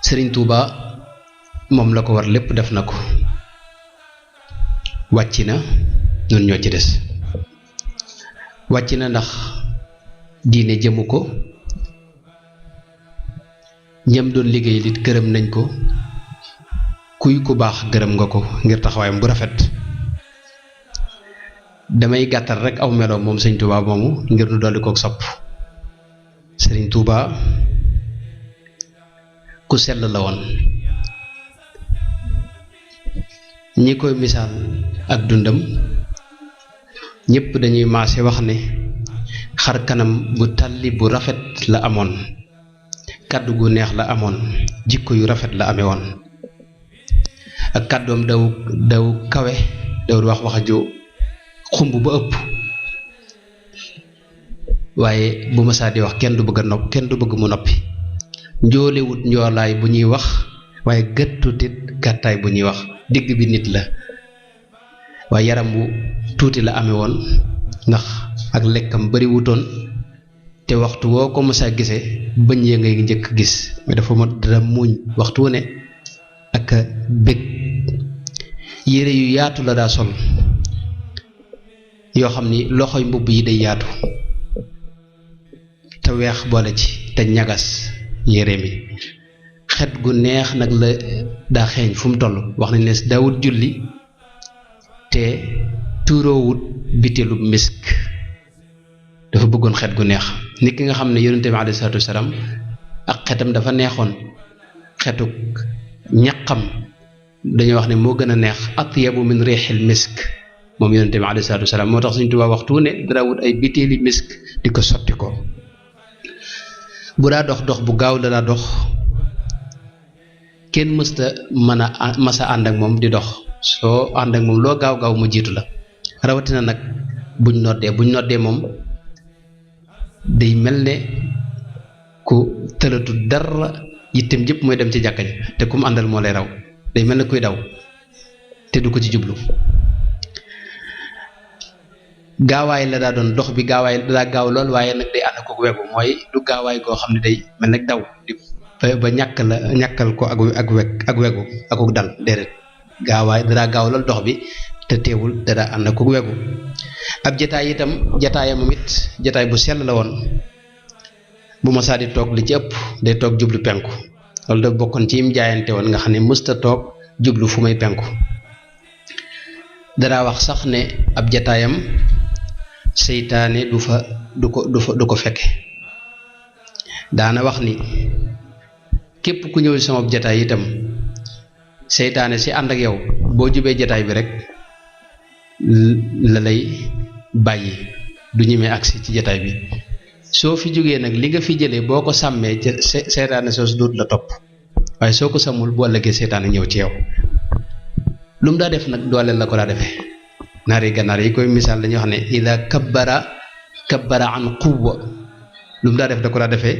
Sëriñ Tuuba moom la ko war lépp def na ko wàcc na ñun ñoo ci des wàcc na ndax diine jëmu ko ñam doon liggéey lit gërëm nañ ko kuy ku baax gërëm nga ko ngir taxawaayam bu rafet damay gàttal rek aw meloom moom Sëriñ Tuuba moomu ngir nu dolli kook sopp Sëriñ Tuuba ku sell la woon ñi koy misaal ak dundam ñépp dañuy maase wax ne xar kanam bu tàlli bu rafet la amoon kàddu gu neex la amoon jikko yu rafet la amee woon ak kàddoom daw kawe daw wax ju xumb ba ëpp waaye bu ma saa di wax kenn du bëgg a nopp kenn du bëgg mu noppi njoolewut njoolaay bu ñuy wax waaye gëttutit gàttaay bu ñuy wax digg bi nit la waaye yaram wu tuuti la amee woon ndax ak lekkam bari wutoon te waxtu woo ko mës a gisee bëñ ya ngay njëkk gis mais dafa ma dara muuñ waxtu wu ne ak bég yére yu yaatu la daa sol yoo xam ni loxoy mbubb yi day yaatu te weex boole ci te ñagas yére mi xet gu neex nag la daa xeeñ fu mu toll wax nañ ne daawut julli te tuuroowut biteelu misk dafa bëggoon xet gu neex nit ki nga xam ne yonente bi alayhi salaatu wasalaam ak xetam dafa neexoon xetuk ñaqam dañoo wax ne moo gën a neex atyabu min riixil misk moom yonente bi alayhi salaatu wasalaam moo tax Sëriñ Tuubaa waxtu ne dara wut ay biteeli misk di ko sotti ko bu daa dox bu gaaw la daa dox kenn mësta masa ànd ak moom di dox soo ànd ak moom loo gaaw gaaw mu jiitu la rawatina nag buñ noddee moom day mel ne ku tëlatu dara yittem jëpp mooy dem ci jàkka ji te kum àndal moo lay raw day mel ne kuy daw te du ko ci jublu gaawaay la daa doon dox bi gaawaay daa gaaw lool waaye nag day ànd ko wegu mooy du gaawaay goo xam ne day mel nag daw di ba ñàkkal ko ak wegu akuk dal déedéet gaawaay daa gaaw lool dox bi te teewul daa ànd ko wegu ab jataay itam jataayam moom it jataay bu sell la woon bu ma saa di toog li ci ëpp day toog jublu penku loolu da bokkoon ci yim jaayante woon nga xam ne mësta toog jublu fu may penku dara wax sax ne ab jataayam seytaane du ko fekke daana wax ni képp ku ñëw sama jataay itam seytaane si ànd ak yow boo jubee jataay bi rek la lay bàyyi du ñemee agsi ci jataay bi soo fi jógee nag li nga fi jëlee boo ko sàmmee ca seytaane soos duut la topp waaye soo ko sàmmul bu ëllëgee seytaane ñëw ci yow lu mu daa def nag dooleel la ko daa defee naari gànnaar yi koy misaal dañuy wax ne ida kabbara an quwwa lu mu daa def da ko daa defee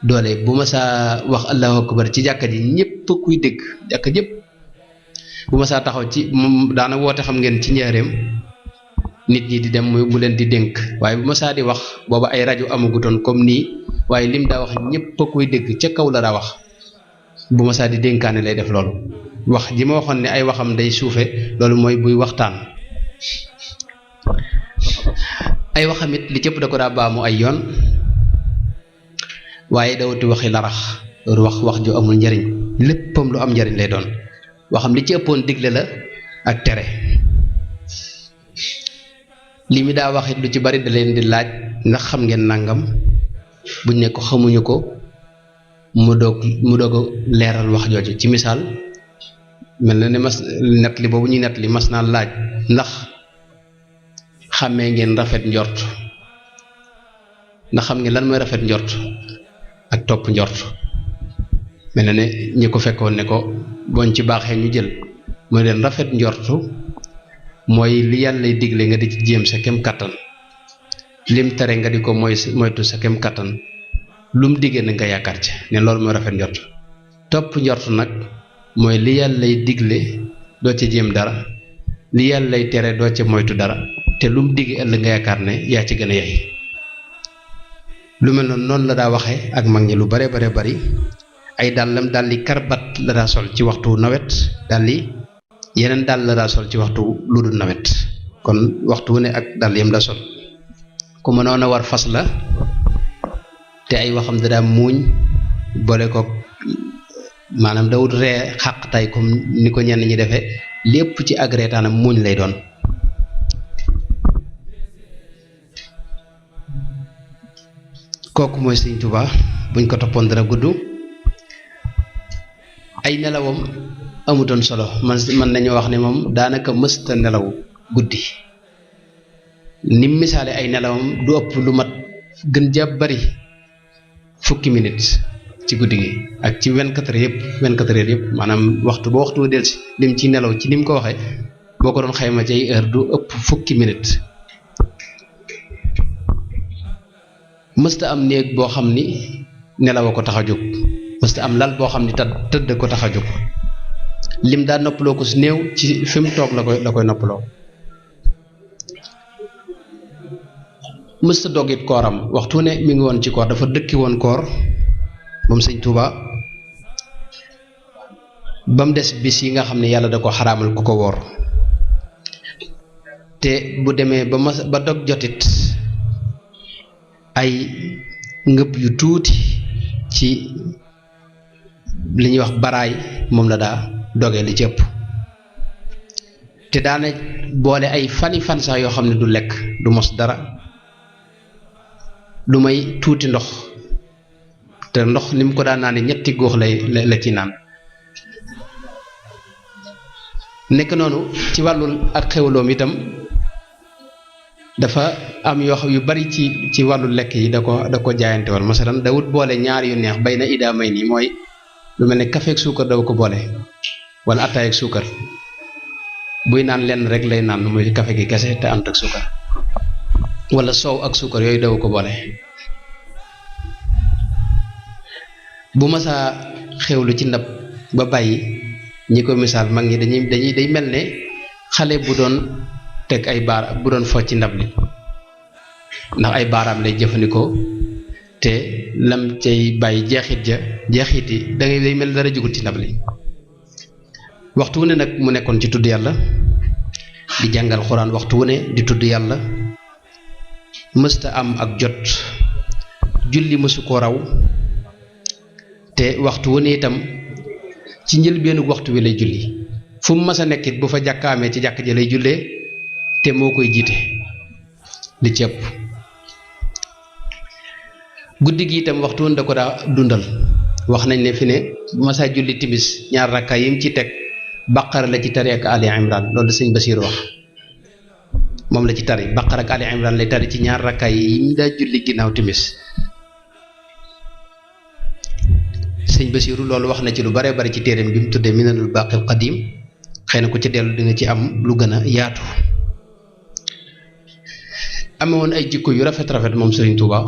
doole bu ma saa wax allahu akbar ci jàkka ji ñëpp kuy dégg jàkka ñëpp bu ma saa taxaw ci moom daana woote xam ngeen ci njaareem nit ñi di dem mu leen di dénk waaye bu ma saa di wax booba ay rajo amagutoon comme nii waaye lim daa wax ñëpp kuy dégg ca kaw la daa wax bu ma saa di dénkaane lay def loolu wax ji ma waxoon ne ay waxam day suufe loolu mooy buy waxtaan ay waxam it li cëpp da ko daa baamu ay yoon waaye dawati waxi larax loolu wax ju amul njariñ léppam lu am njariñ lay doon waxam li ci ëppoon digle la ak tere li mi daa wax it lu ci bari da leen di laaj ndax xam ngeen nangam buñ ne ko xamuñu ko mu doog leeral wax jooju ci misaal mel na ne mas net li boobu ñuy net li mas naa laaj ndax xàmmee ngeen rafet njort ndax xam ngeen lan mooy rafet njort ak topp njort mel na ne ñi ko fekkoon ne ko boñ ci baaxee ñu jël mooy leen rafet njortu mooy li yàlla digle nga di ci jéem sa kem kattan lim tere nga di ko moytu sa kem kattan lum diggee na nga yaakaar ci ne loolu mooy rafet njort topp njort nag mooy li yàlla digle doo ci jéem dara li yàlla tere doo ci moytu dara te lum digge ëllëg nga yaakaar ne yaa ci gën a yey lu mel noonu la daa waxee ak mag ñi lu bare bari ay dàllam dàlli karbat la daa sol ci waxtu nawet dàlli yeneen dàll la daa sol ci waxtu lu dul nawet kon waxtu wu ne ak dàll yam daa sol ku mënoon a war fas la te ay waxam da daa muuñ boole ko maanaam dawut ree xàqtaay comme ni ko ñenn ñi defee lépp ci ak reetaanam muuñ lay doon kooku mooy Sëriñ Tuubaa buñ ko toppoon dara gudd ay nelawam amutoon solo man nañu wax ne moom daanaka mësta nelaw guddi nim misaale ay nelawam du ëpp lu mat gën jàpp bari fukki minutes ci guddi gi ak ci 24 heures yëpp maanaam waxtu ba waxtu wa delsi lim ci nelaw ci nim ko waxee boo ko doon xayma ci ay heure du ëpp fukki minutes mësta am néeg boo xam ni nelaw a ko tax a jóg mësta am lal boo xam ni tëdd ko tax a jóg lim daa noppaloo ko si néew ci fi mu toog la koy noppaloo mësta dog it kooram waxtu ne mi ngi woon ci koor dafa dëkki woon koor moom Sëñ Tuubaa ba mu des bis yi nga xam ne yàlla da ko xaraamal ku ko woor te bu demee ba dog jotit ay ngëb yu tuuti ci li ñuy wax baraay moom la daa doge li ci ëpp te daana boole ay fani fan sax yoo xam ne du lekk du mos dara lu may tuuti ndox te ndox ni mu ko daan naane ñetti góox la ci naan nekk noonu ci wàllu ak xewloom itam dafa am yoo xam yu bari ci wàllu lekk yi da ko jaayante woon masalan dawut boole ñaar yu neex bay na idaa may nii mooy lu mel ne café ak suukar daw ko boole wala ataay ak suukar buy naan lenn rek lay naan muy café gi kese te ànd ak suukar wala soow ak suukar yooyu daw ko boole bu masaa xewlu ci ndab ba bàyyi ñi ko misaal mag ñi day mel ne xale bu doon teg ay bu doon fo ci ndab li ndax ay baaraam lay jëfandikoo te lam cay bàyyi jeexit yi dangay day mel dara jugul ci ndab li waxtu wu ne nag mu nekkoon ci tudd yàlla di jàngal xuraan waxtu wu ne di tudd yàlla mësta am ak jot julli mësu ko raw te waxtu wu ne itam ci njëlbeenu waxtu wi lay julli fu mu mës a nekkit bu fa jàkkaamee ci jàkk ji lay jullee te moo koy jiite li ci ëpp guddi gi itam waxtu woon da ko daa dundal wax nañ ne fi ne bu ma saa julli timis ñaar rakkaay yi mu ci teg baqara la ci tari ak ali imran loolu sëñ Basiir wax moom la ci tari baqara ak ali imran lay tari ci ñaar rakkaay yi mu daa julli ginnaaw timis sëñ Basiiru loolu wax na ci lu bare bari ci téereem bi mu tuddee minanul baqil qadim xëy na ku ci dellu di nga ci am lu gën a yaatu amewoon ay jikko yu rafet moom Sëriñ Tuuba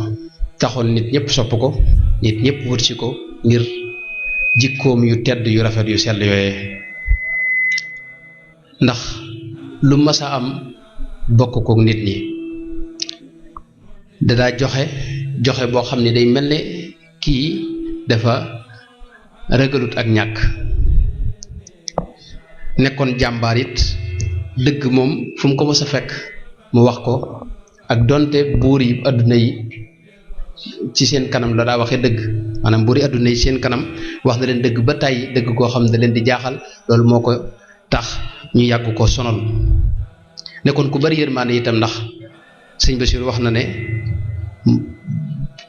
taxoon nit ñëpp sopp ko nit ñëpp wut si ko ngir jikkoom yu tedd yu rafet yu sell yooyee ndax lu mas a am bokk kook nit ñi dadaa joxe boo xam ne day mel ne kii dafa ragalut ak ñàkk nekkoon jàmbaar it dëgg moom fu mu ko mës a fekk mu wax ko ak donte buur yi adduna yi ci seen kanam la daa waxee dëgg maanaam buur yi adduna yi seen kanam wax na leen dëgg ba tàyyi dëgg koo xam ne da leen di jaaxal loolu moo ko tax ñu yàgg ko sonal nekkoon ku bari yërmaande itam ndax sëñ Basiir wax na ne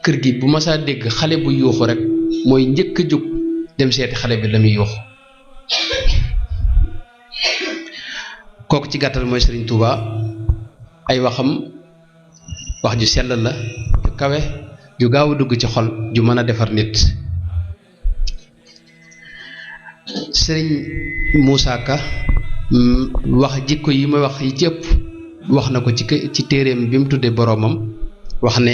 kër gi bu masaa dégg xale bu yuuxu rek mooy njëkk a jóg dem seeti xale bi la muy yuuxu kooku ci gàttal mooy Sëriñ Tuuba ay waxam wax ju sell la ju kawe ju gaaw a dugg ci xol ju mën a defar nit Sëriñ Muusaa Ka wax jikko yi ma wax yi ci ëpp wax na ko ci téereem bi mu tuddee boroomam wax ne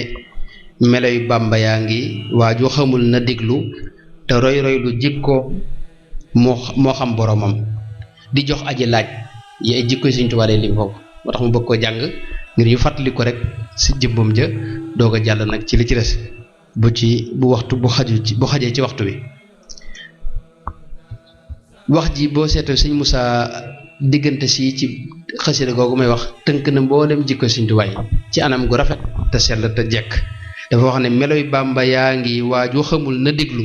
meloy Bàmba yaa ngi waa ju xamul na déglu te roy lu jikko moo xam boroomam di jox aji laaj yi ay jikko yi Sëriñ Tuubaa lay lim foofu moo tax mu bëgg ko jàng ngir ñu fàttali ko rek si jëmbam ja doog a jàll nag ci li ci des bu waxtu bu xajee ci waxtu wi wax ji boo seetee sëñ Moussa diggante si ci xasida googu may wax tënk na mboolem jikko sëñ Tuubaa yi ci anam gu rafet te sell te jekk dafa wax ne meloy Bàmba yaa ngi waaju xamul na déglu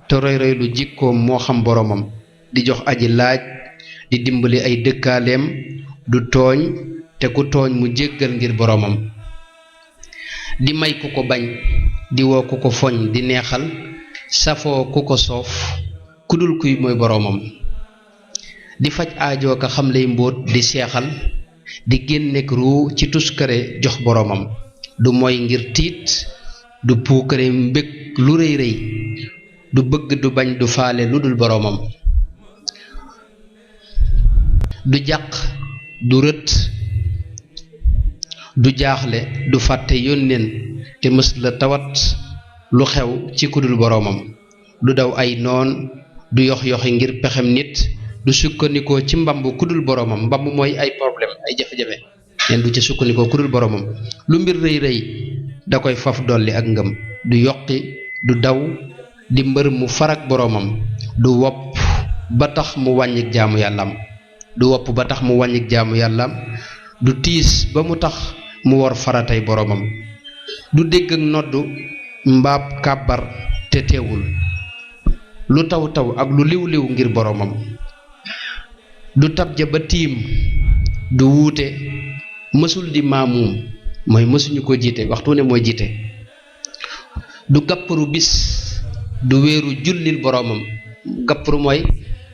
te roy roy lu jikkoom moo xam boromam di jox aji laaj di dimbali ay dëkkaaleem du tooñ te ku tooñ mu jéggal ngir boromam di may ku ko bañ di woo ku ko foñ di neexal safoo ku ko soof ku dul kuy mooy boromam di faj aajoo ka xam lay mbóot di seexal di génnek ruu ci tuskare jox boromam du moy ngir tiit du puukare mbég lu rëy rëy du bëgg du bañ du faale lu dul boromam du jàq du rët du jaaxle du fàtte yónneen te mës la tawat lu xew ci kudul boromam du daw ay noon du yox yoxi ngir pexem nit du sukkandikoo ci mbamb kudul boromam mbamb mooy ay problème ay jafe-jafe neen du ca sukkandikoo kudul boromam lu mbir rëy rëy da koy faf dolli ak ngëm du yokki du daw di mbër mu farak boromam du wopp ba tax mu wàññik jaamu yàllaam du wopp ba tax mu wàññik jaamu yàllaam du tiis ba mu tax mu war faratay boromam du dégg ak noddu mbaab kàbbar te teewul lu taw taw ak lu liw liw ngir boromam du tabja ba tiim du wuute mësul di maamuum mooy mësuñu ko jiite waxtu ne mooy jiite du gàpparu bis du wéeru jullil boromam gàpparu mooy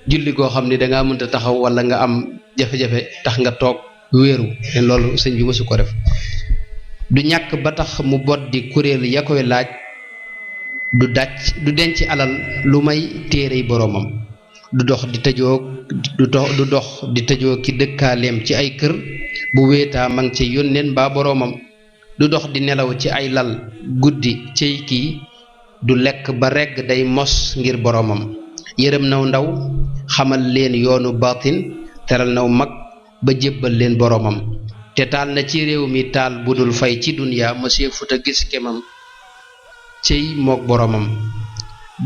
julli goo xam ni dangaa mënta taxaw wala nga am jafe-jafe tax nga toog wéeru te loolu sëñ bi mësu ko def du ñàkk ba tax mu bot di kuréel ya koy laaj du denc alal lu may téerey boromam du dox di tëjoo ki dëkkaaleem ci ay kër bu wéetaa mang ci yónneen mbaa boromam du dox di nelaw ci ay lal guddi cey kii du lekk ba regg day mos ngir boromam yërëm naw ndaw xamal leen yoonu baatin teral naw mag ba jébbal leen boromam te taal na ci réew mi taal bu dul fay ci duniya monsieur futa gis kemam cey mook boromam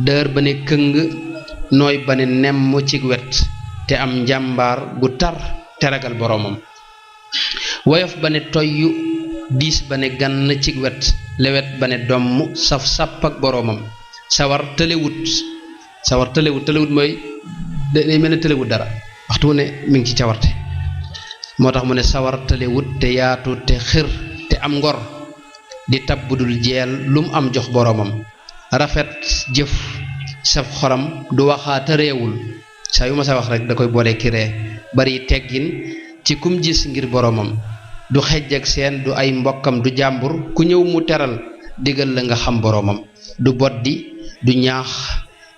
dër ba ne këng nooy ba ne nemm ci wet te am njàmbaar gu tar te ragal boromam woyof ba ne toyyu diis ba ne gann ci wet lewet ba ne domm saf sàpp ak boromam sawar tëlewut mooy day mel ne tëlewut dara waxtu ne mi ngi ci cawarte moo tax mu ne sawar tëlewut te yaatu te xër te am ngor di tab budul jeel lum am jox boromam rafet jëf saf xoram du waxaata réewul saa yu ma sa wax rek da koy boole ki ree bari teggin ci kum gis ngir boromam du xejj ak seen du ay mbokkam du jàmbur ku ñëw mu teral digal la nga xam boromam du boddi du ñaax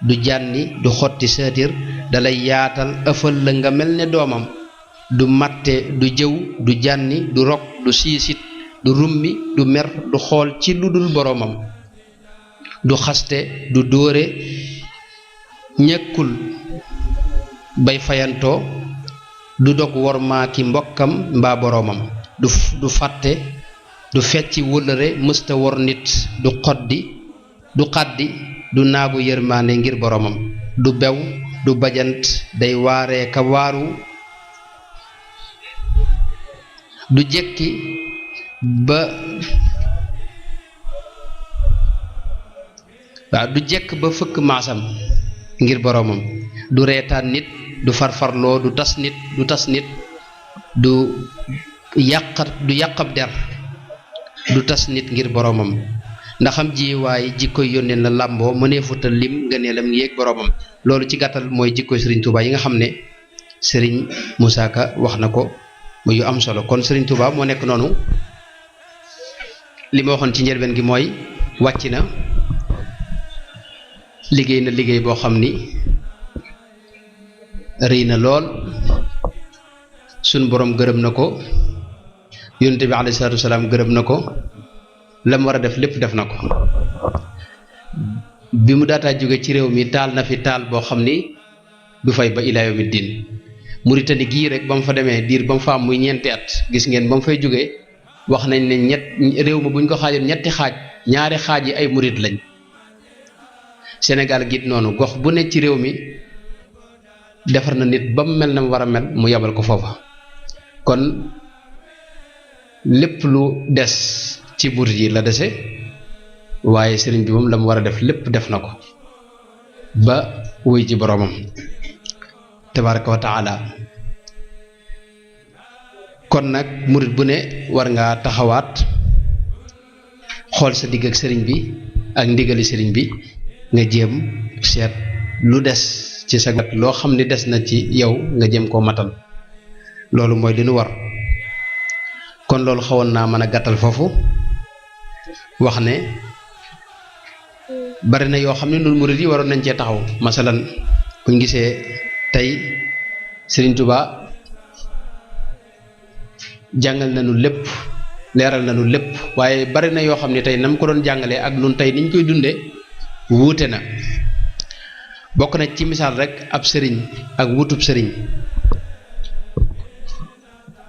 du jànni du xotti saatir dalay yaatal ëfal la nga mel ne doomam du matte du jëw du jànni du rok du siisit du rummi du mer du xool ci lu dul boromam du xaste du dóore ñekkul bay fayantoo du dog wormaa ki mbokkam mbaa boromam du fàtte du fecci wëllëre mësta wor nit du xaddi du naagu yërmaande ngir boromam du bew du bajant day waaree ka waaru du jekki ba du jekk ba fëkk maasam ngir boromam du reetaan nit du farfarloo du tas nit du yàqab der du tas nit ngir boromam ndaxam ji waaye jikkoy yónneen la làmboo mëneefuta lim ngëneelam yéeg boromam loolu ci gàttal mooy jikkoy sëriñ Touba yi nga xam ne sëriñ Moussa Ka wax na ko muy yu am solo kon sëriñ Touba moo nekk noonu li ma waxoon ci njëlbeen gi mooy wàcc na liggéey boo xam ni rëy na lool suñ borom gërëm na ko yonent bi alayhi salaatu wasalaam gërëm na ko la mu war a def lépp def na ko bi mu daataa jóge ci réew mi taal na fi taal boo xam ni du fay ba ilaa yawmi diin Muritani gii rek ba mu fa demee diir ba mu fa am muy ñeenti at gis ngeen ba mu fay jógee wax nañ ne réew ma bu ñu ko xaajoon ñetti xaaj ñaari xaaj yi ay murit lañ Sénégal gi noonu gox bu nekk ci réew mi defar na nit ba mu mel na mu war a mel mu yabal ko foofa kon lépp lu des ci murid yi la dese waaye sëriñ bi moom la mu war a def lépp def na ko ba wuy ji boroomam tabaraka wa taala kon nag murid bu ne war ngaa taxawaat xool sa digg ak sëriñ bi ak ndigali sëriñ bi nga jéem seet lu des ci sa gat loo xam ni des na ci yow nga jéem koo matal loolu mooy li nu war kon loolu xawoon naa mën a gàttal foofu wax ne bari na yoo xam ne ñun murid yi waroon nañ cee taxaw masalan buñ gisee tey Sëriñ Tuubaa jàngal nañu lépp leeral nañu lépp waaye bari na yoo xam ne tey nam ko doon jàngalee ak nun tey niñ koy dundee wuute na bokk na ci misaal rek ab sëriñ ak wutub sëriñ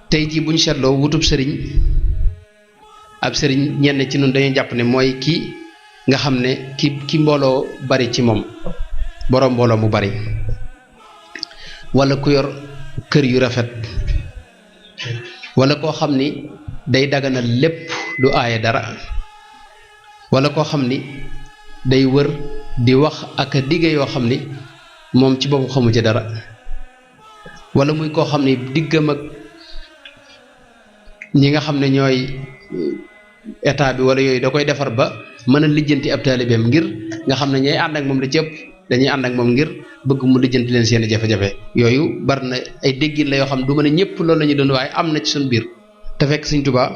tey jii bu ñu seetloo wutub sëriñ ab sëriñ ñenn ci nun dañuy jàpp ne mooy ki nga xam ne ki mbooloo bari ci moom boroom mbooloo mu bari walla ku yor kër yu rafet walla koo xam ni day daganal lépp du aaye dara walla koo xam ni day wër di wax ak a digge yoo xam ni moom ci boppu xamu ci dara walla muy koo xam ni diggam ak ñi nga xam ne ñooy état bi walla yooyu da koy defar ba mën a lijjanti ab taalibeem ngir nga xam ne ñooy ànd ak moom la ci ëpp dañuy ànd ak moom ngir bëgg mu lijjanti leen seeni jafe-jafe yooyu bari na ay déggin la yoo xam ne du mën a ñëpp loolu la ñu doon waaye am na ci suñu biir te fekk Sëriñ Tuubaa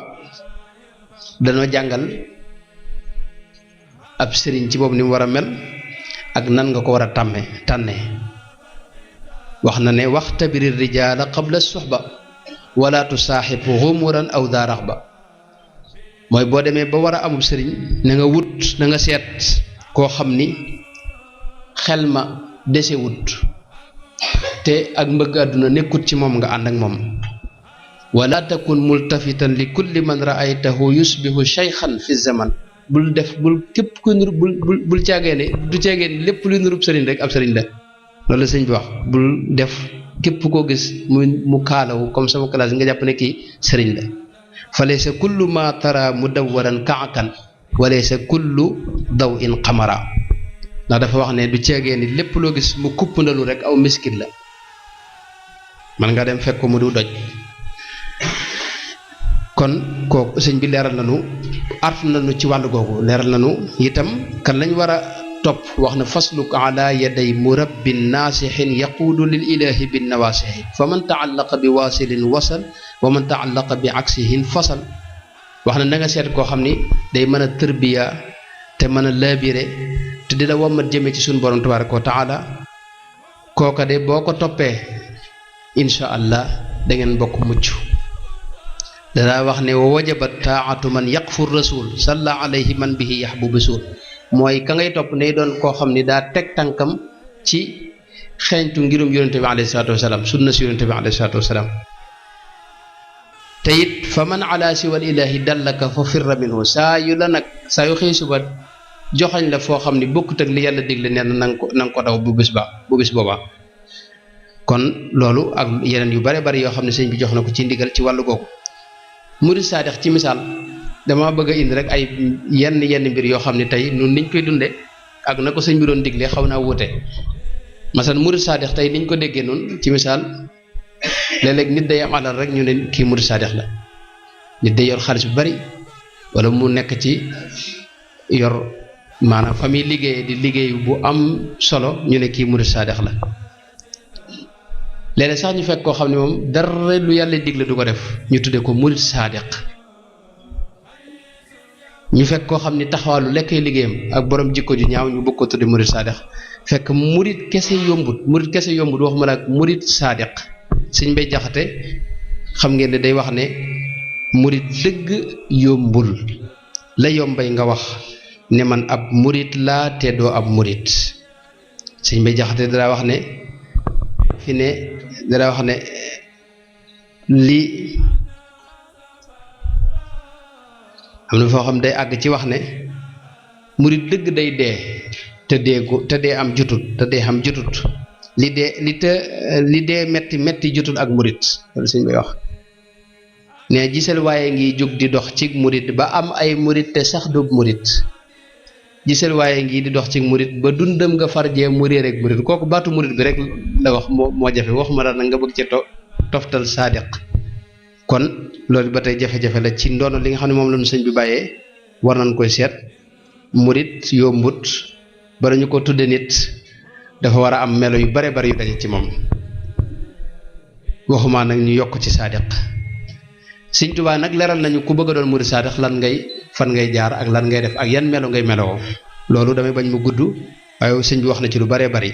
dañoo jàngal ab sëriñ ci boobu ni mu war a mel ak nan nga ko war a tànne wax na ne waxtabiri rijaala qabla suxba wala tusaaxib xumuran aw daa raxba mooy boo demee ba war a amub sëriñ na nga wut na nga seet koo xam ni xel ma dese wut te ak mbëgg àdduna nekkut ci moom nga ànd ak moom wala takun multafitan li kulli man raaytahu yusbihu shaykhan fi zaman bul képp ku nur bul caagee ne du caagee ne lépp lu nurub sëriñ rek ab sëriñ la loolu la sëñ bi wax bul def képp koo gis mu kaalawu comme sama classe nga jàpp ne kii sëriñ la fa laysa kullu ma tara mudawwaran kaakan wa laysa kullu daw in xamara ndax dafa wax ne du caagee ni lépp loo gis mu kupp ndalu rek aw miskit la man nga dem fekk ko mu du doj kon kooku sëñ bi leeral nañu artu nañu ci wàllu googu leeral nañu itam kan lañ war a topp wax na fasluk ala yaday murabbin naasixin yaquudu lil ilahi bin nawaasixi fa man taallaqa bi waasilin wasal wa man taallaqa bi aksihin fasal wax na nga seet koo xam ni day mën a tërbiya te mën a laabire te di la wommat jëme ci suñu borom tabaraka wa taala kooka de boo ko toppee insha allah da ngeen bokk mucc danaa wax ne wa wajabat taatu man yaqfu rasul salla alayhi man bihi yaxbubu suul mooy ka ngay topp ne doon koo xam ni daa teg tànkam ci xeeñtu ngirum yonente bi alayhi salaatu wasalaam sunna si yonente bi alayhi salaatu wasalaam te it fa man ala siwal ilahi dallaka fa firra minhu saa yu xëy suba joxañ la foo xam ni bokkut ak li yàlla digle nee na nga ko daw bu bis boobaa kon loolu ak yeneen yu bare bari yoo xam ne sëñ bi jox na ko ci ndigal ci wàllu googu murid saadix ci misaal dama bëgg a indi rek ay yenn mbir yoo xam ne tey nun niñ koy dunde ak na ko sëñ bi doon digle xaw naa wuute masalan murid saadix tey niñ ko déggee noonu ci misaal léeg-léeg nit day am alal rek ñu ne kii murid saadix la nit day yor xaalis bu bari wala mu nekk ci yor maanaam fa muy liggéey di liggéey bu am solo ñu ne kii murid saadix la léeg-léeg sax ñu fekk koo xam ne moom dara lu yàlla digle du ko def ñu tudde ko murid saadiq ñu fekk koo xam ni taxawaalu lekkay liggéeyam ak borom jikko ju ñaaw ñu bëgg ko tudde murid saadiq fekk murid kese yombut waxuma la ak murid saadiq Sëñ Mbay Jaxate xam ngeen ne day wax ne murid dëgg yombul la yombay nga wax ne man ab murid laa te doo ab murid Sëñ Mbay Jaxate dara wax ne lii am na foo xam day àgg ci wax ne murid dëgg day dee te dee am jutut li dee metti metti jotul ak murit loolu sëñ bay wax ne gisal waaye ngi jóg di dox ci murit ba am ay murit te sax du murit gisal waaye ngi di dox ci murit ba dundam nga farjee mu réer ak murit kooku baatu murit bi rek la wax moo jafe waxuma dara nag nga bëgg ci toftal saadiq kon loolu ba tey jafe-jafe la ci ndono li nga xam ne moom lañu sëñ bi bàyyee war nañ koy seet murit yombut bara ñu ko tudde nit dafa war a am melo yu bare bari yu daje ci moom waxuma nag ñu yokk ci saadiq sëñ Tuubaa nag leeral nañu ku bëgg a doon murit saadiq fan ngay jaar ak lan ngay def ak yan melo ngay meloo loolu damay bañ mu gudd waaye sëñ bi wax na ci lu bare bari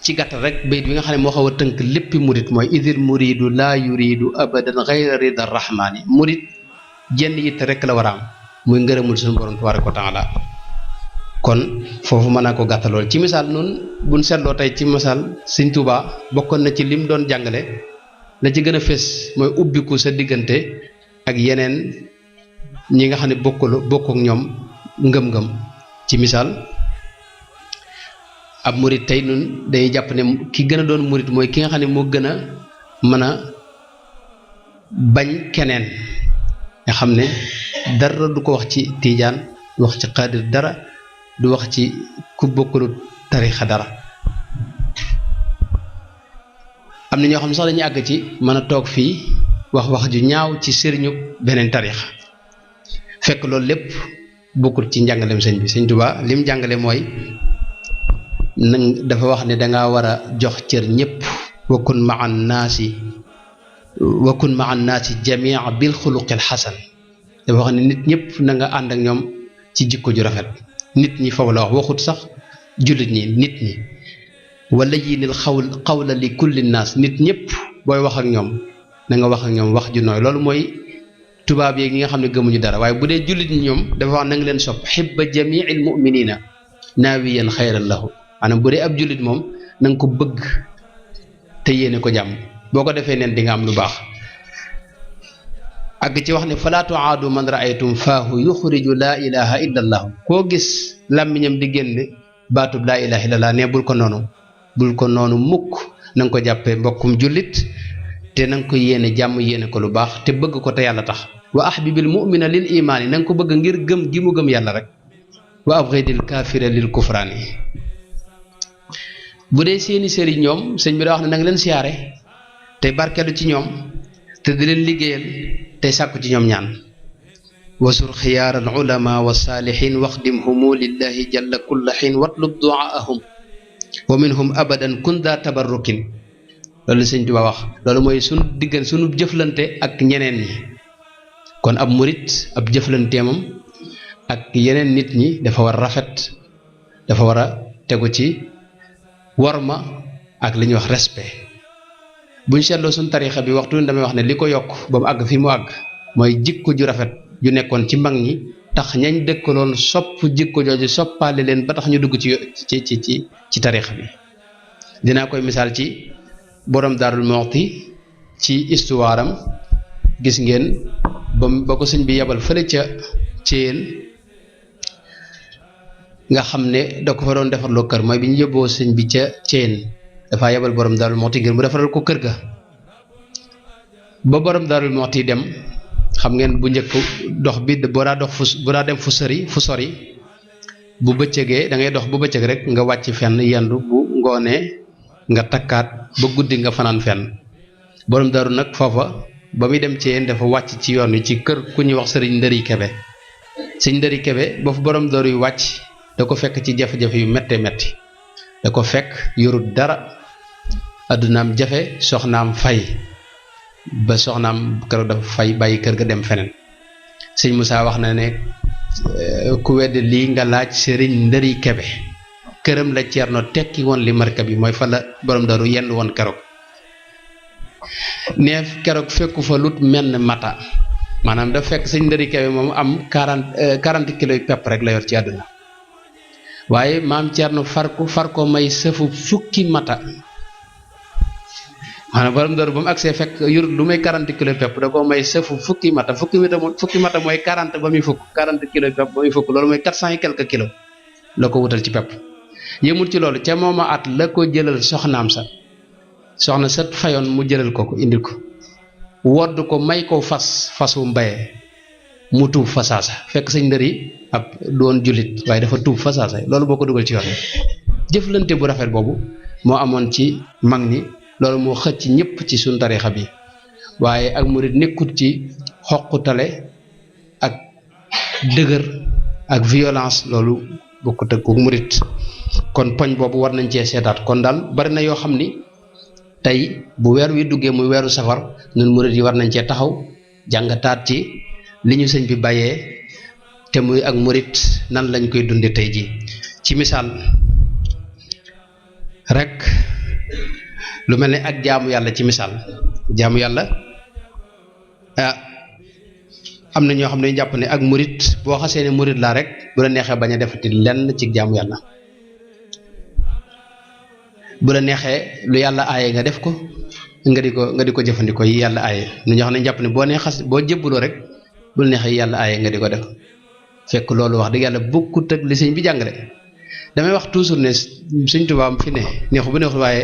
ci gàttal rek bayit bi nga xam ne moo xaw a tënk léppi murit mooy idil muridu laa yuridu abadan gayra rida rahmaani murit jenn yitte rek la war a am muy ngërëmul suñu borom tabaaraka wa taala kon foofu mën naa ko gàttalool ci misaal noonu buñ seetloo tey ci misaal sëñ Tuubaa bokkoon na ci lim doon jàngale la ci gën a fés mooy ubbiku sa diggante ak yeneen ñi nga xam ne bokk ak ñoom ngëm-ngëm ci misaal ab murit tey nun dañuy jàpp ne ki gën a doon murit mooy ki nga xam ne moo gën a mën a bañ keneen nga xam ne dara du ko wax ci tiijaan du wax ci xaadir dara du wax ci ku bokkulu tarixa dara am na ñoo xam ne sax dañuy àgg ci mën a toog fii wax ju ñaaw ci sëriñu beneen tarixa fekk loolu lépp bokkul ci njàngaleem sëñ bi sëñ Tuubaa lim jàngale mooy dafa wax ne danga war a jox cër ñëpp wakun maa naasi jamia bil xuluqil xasan dafa wax ne nit ñëpp na nga ànd ak ñoom ci jikko ju rafet nit ñi foofu la wax waxut sax jullit ñi nit ñi wala yinil xawla li kulli naas nit ñëpp booy wax ak ñoom na nga wax ak ñoom wax ju nooy loolu mooy tubaab yi nga xam ne gëmuñu dara waaye bu dee jullit ñi ñoom dafa wax na nga leen sopp xibba jamiil muminina naawiyan xayran lahu maanaam bu dee ab jullit moom na nga ko bëgg te yéene ko jàmm boo ko defee neen di nga am lu baax ak ci wax ne falaa tuaadu man raaytum faahu yuxriju laa ilaha illa allahu koo gis làmmiñam di génn baatub laa ilaha illa allah ne bul ko noonu mukk na nga ko jàppee mbokkum jullit te na nga ko yéene jàmm yéene ko lu baax te bëgg ko te yàlla tax wa ahbibil mu'mina lil imaani na nga ko bëgg ngir gëm gi mu gëm yàlla rek wa abghidil kaafira lil kufraani bu dee seeni sëriñ ñoom sëñ bi daa wax ne na nga leen siyaare tey barkeelu ci ñoom te di leen liggéeyal tey sàkku ci ñoom ñaan wasur xiyaar al ulama wa saalihin waxdimhumu lillahi jalla kulla xiin watlub duaahum wa minhum abadan kun daa tabarrukin loolu sëñ Tuubaa wax loolu mooy sunu jëflante ak ñeneen ñi kon ab murit ab jëflanteemam ak yeneen nit ñi dafa war a rafet dafa war a tegu ci worma ak li ñuy wax respect buñ seetloo suñ tarixa bi waxtu damay wax ne li ko yokk ba mu àgg fi mu àgg mooy jikko ju rafet ju nekkoon ci mag ñi tax ñañ dëkkaloon sopp jikko jooju soppaale leen ba tax ñu dugg ci tarixa bi dinaa koy misaal ci borom Daarul Muxti ci histoire am gis ngeen ba ko sëñ bi yebal fële ca Céyeen nga xam ne da ko fa doon defarloo kër mooy bi ñu yóbboo sëñ bi ca Céyeen dafaa yebal borom Daarul Muxti ngir mu defaral ko kër ga ba borom Daarul Muxti dem xam ngeen bu njëkk dox bi boo daa dem fu sori bu bëccëgee da ngay dox bu bëccëg rek nga wàcc fenn yendu bu ngoonee nga takkaat ba guddi nga fanaan fenn borom Daaru nag foofa ba muy dem ci yéen dafa wàcc ci yoon wi ci kër ku ñuy wax sëriñ Ndëri Kebe sëriñ Ndëri Kebe ba fu borom Daaru yu wàcc da ko fekk ci jafe-jafe yu méttee métti da ko fekk yorut dara addunaam jafe soxnaam fay ba soxnaam keroog dafa fay bàyyi kër ga dem feneen sëñ Moussa wax na ne ku wedd lii nga laaj sëriñ Ndëri Kebe këram la Ceerno tekki woon li marka bi mooy fa la borom Daaru yenn woon keroog neef keroog fekku fa lut menn mata maanaam dafa fekk sëñ Ndëri Kebe moom am 40 kilos yu pepp rek la yor ci àdduna waaye maam Ceerno far ko may sëfu fukki mata maanaam borom Daaru ba mu agsee fekk yorut lu may 40 kilos pepp da koo may sëfu fukki mata mooy 40 ba muy fukk 40 kilos pepp ba muy fukk loolu mooy 400 et quelques kilos la ko wutal ci pepp yëmul ci loolu ca mooma at la ko jëlal soxnaam sa soxna sa fayoon mu jëlal ko indil ko wodd ko may ko fasu mbayee mu tuub fasaasa fekk sëñ ndëri ab doon jullit waaye dafa tuub fasaasa loolu boo ko dugal ci yoon jëflante bu rafet boobu moo amoon ci mag ñi loolu moo xëcc ñëpp ci suñ tariixa bi waaye ak murit nekkut ci xoqutale ak dëgër ak violence loolu bokkut ak murit kon poñ boobu war nañ cee seetaat kon daal bari na yoo xam ni tey bu weer wi duggee muy weeru safar ñun murit yi war nañ cee taxaw jàngataat ci li ñu sëñ bi bàyyee te muy ak murit nan lañ koy dunde tey ji ci misaal rek lu mel ne ak jaamu yàlla ci misaal jaamu yàlla am na ñoo xam ne jàpp ne ak murit boo xasee ne murit laa rek bu la neexee bañ a defati lenn ci jaamu yàlla bu la neexee lu yàlla aaye nga def ko nga di ko jëfandikoo yi yàlla aaye nu ñoo xam ne jàpp ne boo nee xas boo jébbaloo rek bu la neexee yàlla aaye nga di ko def fekk loolu wax dëgg yàlla bokkut ak li sëñ bi jàngale damay wax toujours ne sëñ Tuubaa fi ne neexu bu neexul waaye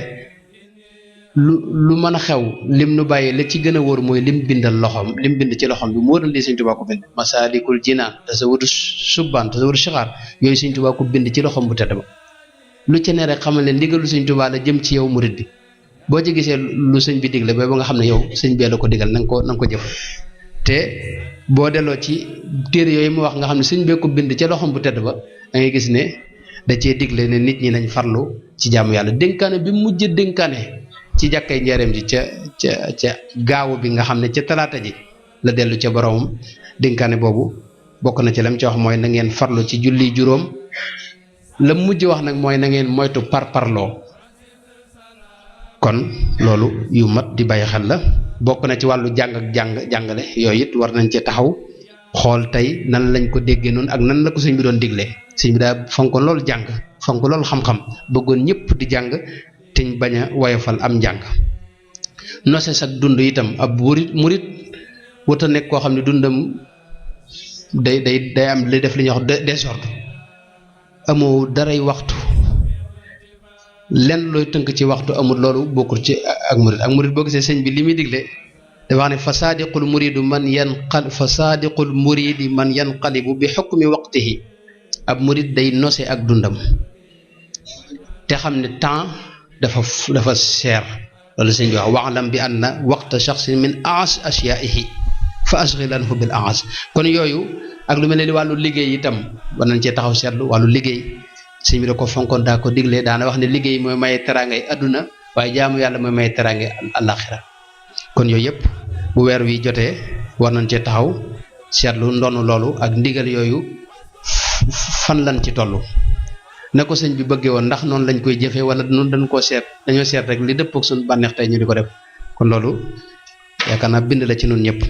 lu mën a xew lim nu bàyyi la ci gën a wóor mooy lim bindal loxoom lim bind ci loxoom bi moo doon lii sëñ Tuubaa ko bind Masaalikul Jinaan tasawudu Subbaan tasawudu Sixaar yooyu sëñ Tuubaa ko bind ci loxoom bu tedd ba lu ci ne rek xamal ne ndigalu sëñ Tuubaa la jëm ci yow murit bi boo ci gisee lu sëñ bi digle ba nga xam ne yow sëñ bee la ko digal na nga ko jëf te boo delloo ci téere yooyu mu wax nga xam ne sëñ bee ko bind ca loxoom bu tedd ba da ngay gis ne da cee digle ne nit ñi nañ farlu ci jaamu yàlla dénkaane bi mujj dénkaane ci jàkkay njareem ji ca gaawu bi nga xam ne ca talaata ji la dellu ca boromam dénkaane boobu bokk na ci lam ci wax mooy na ngeen farlu ci julli juróom la mujj wax nag mooy na ngeen moytu parparloo kon loolu yu mat di bàyyi xel la bokk na ci wàllu jàng ak jàngale yooyu it war nañ ci taxaw xool tey nan lañ ko déggee noonu ak nan la ko sëñ bi doon diglee sëñ bi daa fonkoon loolu jàng fonk loolu xam-xam bëggoon ñëpp di jàng te ñu bañ a woyofal am njàng nose sax dund itam ab murit wuta nekk koo xam ne dundam day am li def li ñuy wax désordre amoo daray waxtu lenn looy tënk ci waxtu amul loolu bokkul ci ak murit boo gisee sëñ bi li muy digle dafa wax ne fa saadiqul muridi man yanqalibu bi xukmi waqtihi ab murit day nose ak dundam te xam ne temps dafa seer loolu sëñ bi wax waxlam bi anna waqta shaxsin min aas ashyaihi fa ashghilanhu bil aas kon yooyu ak lu mel ne wàllu liggéey itam war nañ cee taxaw seetlu wàllu liggéey sëñ bi da ko fonkoon daa ko diglee daana wax ne liggéey mooy maye teraangay adduna waaye jaamu yàlla mooy maye teraangay alaxira kon yooyu yëpp bu weer wi jotee war nañ cee taxaw seetlu ndonu loolu ak ndigal yooyu fan lañ ci toll na ko sëñ bi bëggee woon ndax noonu lañ koy jëfee wala noonu dañoo seet rek li dëpp ak suñu bànneex tey ñu di ko def kon loolu yaakaar naa bind la ci nun ñëpp